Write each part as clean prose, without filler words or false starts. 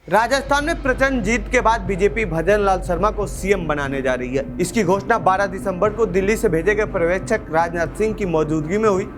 राजस्थान में प्रचंड जीत के बाद बीजेपी भजन लाल शर्मा को सीएम बनाने जा रही है। इसकी घोषणा 12 दिसंबर को दिल्ली से भेजे गए पर्यवेक्षक राजनाथ सिंह की मौजूदगी में हुई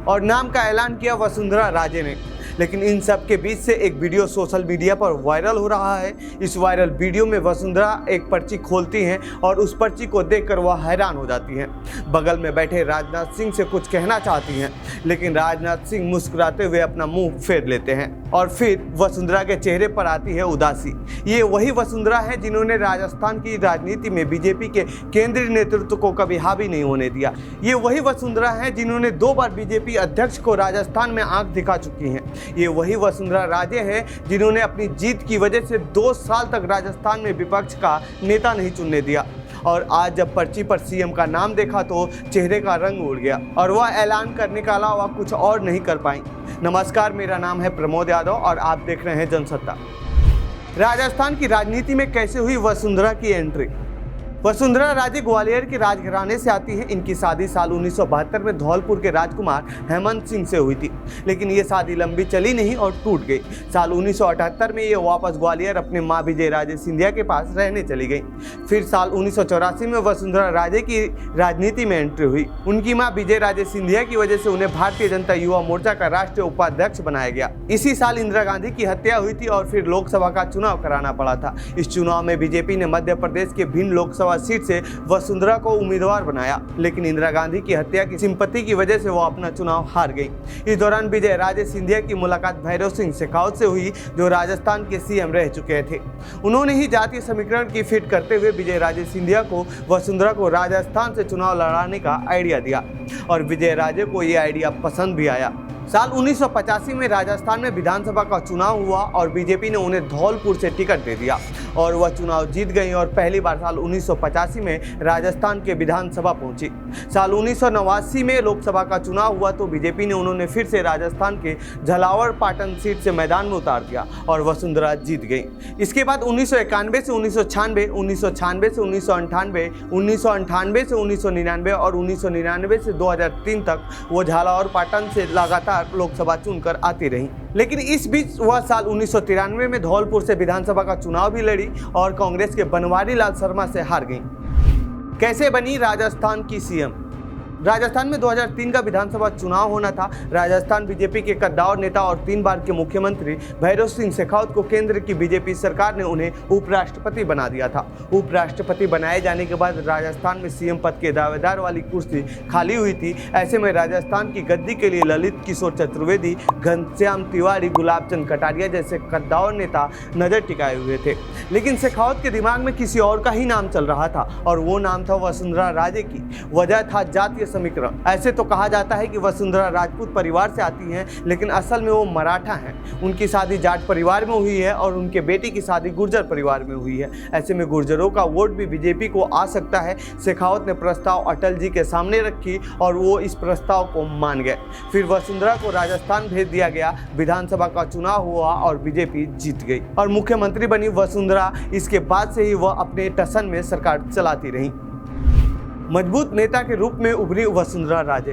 और नाम का ऐलान किया वसुंधरा राजे ने। लेकिन इन सब के बीच से एक वीडियो सोशल मीडिया पर वायरल हो रहा है। इस वायरल वीडियो में वसुंधरा एक पर्ची खोलती हैं और उस पर्ची को देखकर वह हैरान हो जाती हैं। बगल में बैठे राजनाथ सिंह से कुछ कहना चाहती हैं, लेकिन राजनाथ सिंह मुस्कुराते हुए अपना मुंह फेर लेते हैं और फिर वसुंधरा के चेहरे पर आती है उदासी। ये वही वसुंधरा है जिन्होंने राजस्थान की राजनीति में बीजेपी के केंद्रीय नेतृत्व को कभी हावी नहीं होने दिया। ये वही वसुंधरा है जिन्होंने 2 बार बीजेपी अध्यक्ष को राजस्थान में आंख दिखा चुकी हैं। ये वही वसुंधरा राजे हैं जिन्होंने अपनी जीत की वजह से 2 साल तक राजस्थान में विपक्ष का नेता नहीं चुनने दिया और आज जब पर्ची पर सीएम का नाम देखा तो चेहरे का रंग उड़ गया और वह ऐलान करने के अलावा कुछ और नहीं कर पाई। नमस्कार, मेरा नाम है प्रमोद यादव और आप देख रहे हैं जनसत्ता। राजस्थान की राजनीति में कैसे हुई वसुंधरा की एंट्री। वसुंधरा राजे ग्वालियर के राजघराने से आती हैं। इनकी शादी साल 1972 में धौलपुर के राजकुमार हेमंत सिंह से हुई थी, लेकिन ये शादी लंबी चली नहीं और टूट गई। साल 1978 में ये वापस ग्वालियर अपने मां विजय राजे सिंधिया के पास रहने चली गई। फिर साल 1984 में वसुंधरा राजे की राजनीति में एंट्री हुई। उनकी मां विजय राजे सिंधिया की वजह से उन्हें भारतीय जनता युवा मोर्चा का राष्ट्रीय उपाध्यक्ष बनाया गया। इसी साल इंदिरा गांधी की हत्या हुई थी और फिर लोकसभा का चुनाव कराना पड़ा था। इस चुनाव में बीजेपी ने मध्य प्रदेश के भिंड लोकसभा सीट से वसुंधरा को उम्मीदवार बनाया, लेकिन इंदिरा गांधी की हत्या की सिंपत्ति की वजह से वो अपना चुनाव हार गई। इस दौरान विजय राजे सिंधिया की मुलाकात भैरव सिंह शेखावत से हुई, जो राजस्थान के सीएम रह चुके थे। उन्होंने ही जातीय समीकरण की फिट करते हुए विजय राजे सिंधिया को वसुंधरा को राजस्थान से चुनाव लड़ाने का आइडिया दिया और विजय राजे को ये आइडिया पसंद भी आया। साल 1985 में राजस्थान में विधानसभा का चुनाव हुआ और बीजेपी ने उन्हें धौलपुर से टिकट दे दिया और वह चुनाव जीत गई और पहली बार साल 1985 में राजस्थान के विधानसभा पहुंची। साल 1989 में लोकसभा का चुनाव हुआ तो बीजेपी ने उन्होंने फिर से राजस्थान के झालावाड़ पाटन सीट से मैदान में उतार दिया और वसुंधरा जीत गई। इसके बाद 1991 से 1996, 1996 से 1998, 1998 से 1999 और 1999 से 2003 तक वो झालावाड़ पाटन से लगातार लोकसभा चुनकर आती रही। लेकिन इस बीच वह साल 1993 में धौलपुर से विधानसभा का चुनाव भी लड़ी और कांग्रेस के बनवारी लाल शर्मा से हार गई। कैसे बनी राजस्थान की सीएम। राजस्थान में 2003 का विधानसभा चुनाव होना था। राजस्थान बीजेपी के कद्दावर नेता और 3 बार के मुख्यमंत्री भैरव सिंह शेखावत को केंद्र की बीजेपी सरकार ने उन्हें उपराष्ट्रपति बना दिया था। उपराष्ट्रपति बनाए जाने के बाद राजस्थान में सीएम पद के दावेदार वाली कुर्सी खाली हुई थी। ऐसे में राजस्थान की गद्दी के लिए ललित किशोर चतुर्वेदी, घनश्याम तिवारी, गुलाबचंद कटारिया जैसे कद्दावर नेता नजर टिकाए हुए थे, लेकिन शेखावत के दिमाग में किसी और का ही नाम चल रहा था और वो नाम था वसुंधरा राजे की। वजह था जातीय समीकरण। ऐसे तो कहा जाता है कि वसुंधरा राजपूत परिवार से आती हैं, लेकिन असल में वो मराठा हैं। उनकी शादी जाट परिवार में हुई है और उनके बेटी की शादी गुर्जर परिवार में हुई है। ऐसे में गुर्जरों का वोट भी बीजेपी को आ सकता है। शेखावत ने प्रस्ताव अटल जी के सामने रखी और वो इस प्रस्ताव को मान गए। फिर वसुंधरा को राजस्थान भेज दिया गया। विधानसभा का चुनाव हुआ और बीजेपी जीत गई और मुख्यमंत्री बनी वसुंधरा। इसके बाद से ही वह अपने टसन में सरकार चलाती रही। मजबूत नेता के रूप में उभरी वसुंधरा राजे।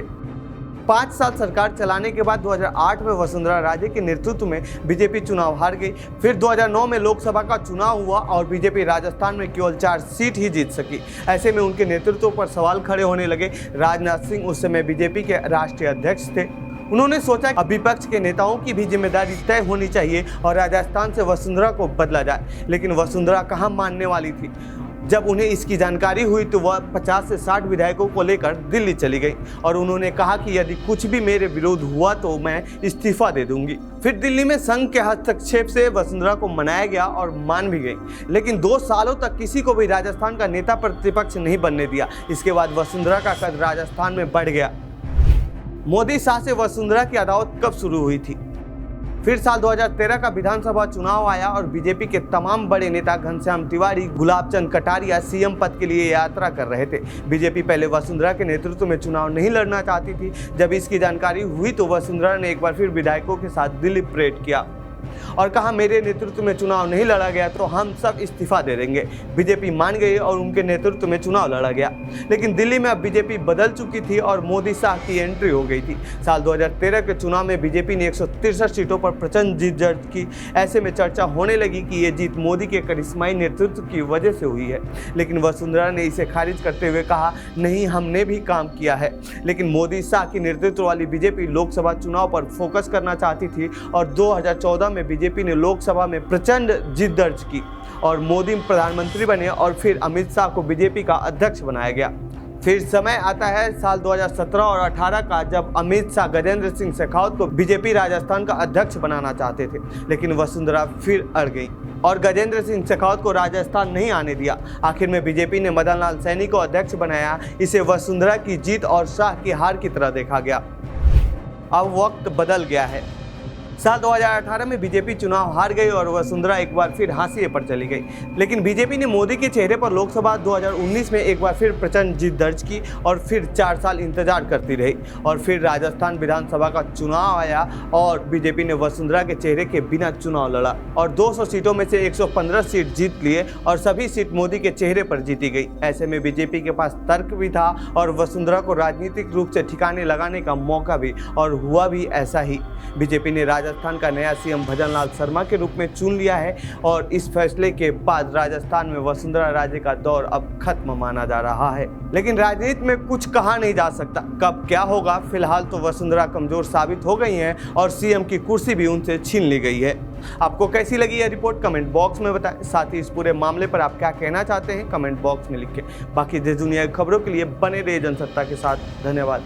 5 साल सरकार चलाने के बाद 2008 में वसुंधरा राजे के नेतृत्व में बीजेपी चुनाव हार गई। फिर 2009 में लोकसभा का चुनाव हुआ और बीजेपी राजस्थान में केवल 4 सीट ही जीत सकी। ऐसे में उनके नेतृत्व पर सवाल खड़े होने लगे। राजनाथ सिंह उस समय बीजेपी के राष्ट्रीय अध्यक्ष थे। उन्होंने सोचा कि विपक्ष के नेताओं की भी जिम्मेदारी तय होनी चाहिए और राजस्थान से वसुंधरा को बदला जाए, लेकिन वसुंधरा कहाँ मानने वाली थी। जब उन्हें इसकी जानकारी हुई तो वह 50 से 60 विधायकों को लेकर दिल्ली चली गई और उन्होंने कहा कि यदि कुछ भी मेरे विरोध हुआ तो मैं इस्तीफा दे दूंगी। फिर दिल्ली में संघ के हस्तक्षेप से वसुंधरा को मनाया गया और मान भी गई, लेकिन 2 सालों तक किसी को भी राजस्थान का नेता प्रतिपक्ष नहीं बनने दिया। इसके बाद वसुंधरा का कद राजस्थान में बढ़ गया। मोदी शाह से वसुंधरा की अदावत कब शुरू हुई थी। फिर साल 2013 का विधानसभा चुनाव आया और बीजेपी के तमाम बड़े नेता घनश्याम तिवारी, गुलाबचंद कटारिया सीएम पद के लिए यात्रा कर रहे थे। बीजेपी पहले वसुंधरा के नेतृत्व में चुनाव नहीं लड़ना चाहती थी। जब इसकी जानकारी हुई तो वसुंधरा ने एक बार फिर विधायकों के साथ दिल्ली परेड किया और कहा मेरे नेतृत्व में चुनाव नहीं लड़ा गया तो हम सब इस्तीफा दे देंगे। बीजेपी मान गई और उनके नेतृत्व में चुनाव लड़ा गया। लेकिन दिल्ली में अब बीजेपी बदल चुकी थी और मोदी शाह की एंट्री हो गई थी। साल 2013 के चुनाव में बीजेपी ने 163 सीटों पर प्रचंड जीत दर्ज की। ऐसे में चर्चा होने लगी कि ये जीत मोदी के करिश्माई नेतृत्व की वजह से हुई है। लेकिन वसुंधरा ने इसे खारिज करते हुए कहा नहीं, हमने भी काम किया है। लेकिन मोदी शाह की नेतृत्व वाली बीजेपी लोकसभा चुनाव पर फोकस करना चाहती थी और 2014 में बीजेपी ने लोकसभा में प्रचंड जीत दर्ज की और मोदी प्रधानमंत्री बने और फिर अमित शाह को बीजेपी का अध्यक्ष बनाया गया। फिर समय आता है साल 2017 और 18 का, जब अमित शाह गजेंद्र सिंह शेखावत को बीजेपी राजस्थान का अध्यक्ष बनाना चाहते थे। लेकिन वसुंधरा फिर अड़ गई और गजेंद्र सिंह शेखावत को राजस्थान नहीं आने दिया। आखिर में बीजेपी ने मदन लाल सैनी को अध्यक्ष बनाया। इसे वसुंधरा की जीत और शाह की हार की तरह देखा गया। अब वक्त बदल गया है। साल 2018 में बीजेपी चुनाव हार गई और वसुंधरा एक बार फिर हाशिए पर चली गई। लेकिन बीजेपी ने मोदी के चेहरे पर लोकसभा 2019 में एक बार फिर प्रचंड जीत दर्ज की और फिर 4 साल इंतजार करती रही और फिर राजस्थान विधानसभा का चुनाव आया और बीजेपी ने वसुंधरा के चेहरे के बिना चुनाव लड़ा और 200 सीटों में से 115 सीट जीत लिए और सभी सीट मोदी के चेहरे पर जीती गई। ऐसे में बीजेपी के पास तर्क भी था और वसुंधरा को राजनीतिक रूप से ठिकाने लगाने का मौका भी, और हुआ भी ऐसा ही। बीजेपी ने राजस्थान का नया सीएम भजन लाल शर्मा के रूप में चुन लिया है और इस फैसले के बाद राजस्थान में वसुंधरा राजे का दौर अब खत्म माना जा रहा है। लेकिन राजनीति में कुछ कहा नहीं जा सकता, कब क्या होगा। फिलहाल तो वसुंधरा कमजोर साबित हो गई हैं और सीएम की कुर्सी भी उनसे छीन ली गई है। आपको कैसी लगी यह रिपोर्ट कमेंट बॉक्स में बताएं। साथ ही इस पूरे मामले पर आप क्या कहना चाहते हैं कमेंट बॉक्स में लिखें। बाकी देश दुनिया की खबरों के लिए बने रहिए जनसत्ता के साथ। धन्यवाद।